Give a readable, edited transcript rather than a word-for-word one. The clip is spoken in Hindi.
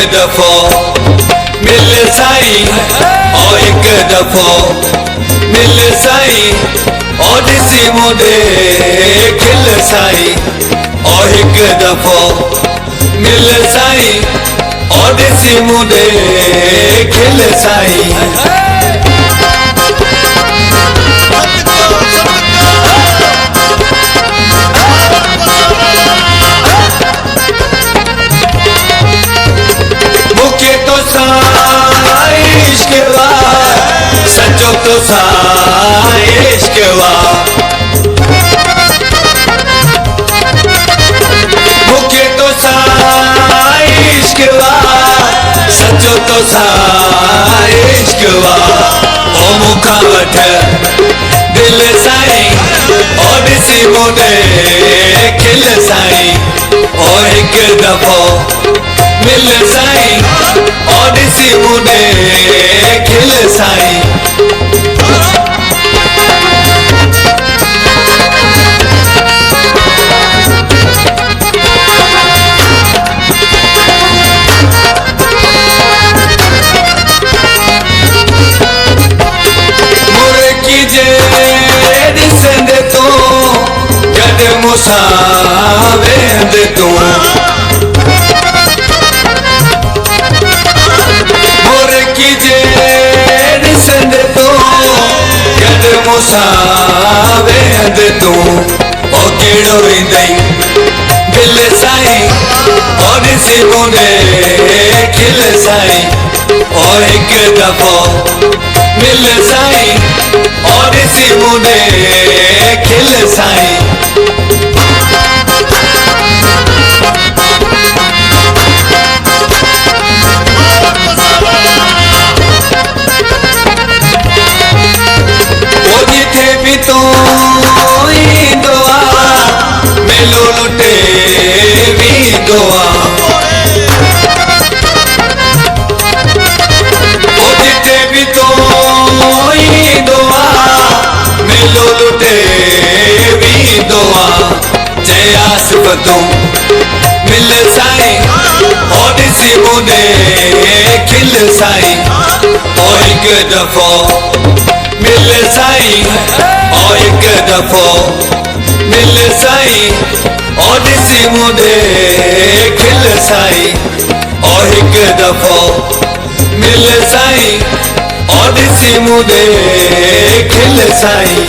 दफो मिल साईं और एक दफो मिल साईं और दिसी मुदे खिल साईं और एक दफो मिल साईं और दिसी मुदे खिल साईं सचो तो इश्क वा मुखे तो इश्क वा सचो तो इश्क वा ओ मुखा वठ दिल साईं और दिसी मुदे खिल साईं और एक दफो मिल साईं और दिसी मुदे खिल साईं मुर्की जे दिसंदे तो गड मुसावेंदे तू मुसावेंद तू ओ केड़ो इंदई दिल साईं और दिसी मुदे खिल साईं और एक दफो मिल साईं और दिसी मुदे खिल साईं दुआ ओ जिथे भी तो दुआ मिलो लुटे भी दुआ जय आसिफ तू मिल साईं और दिसी मुदे खिल साईं और एक दफो मिल साईं और एक दफो मिल साईं और दिसी मुदे खिल साईं और एक दफो मिल साईं और दिसी मुदे खिल साईं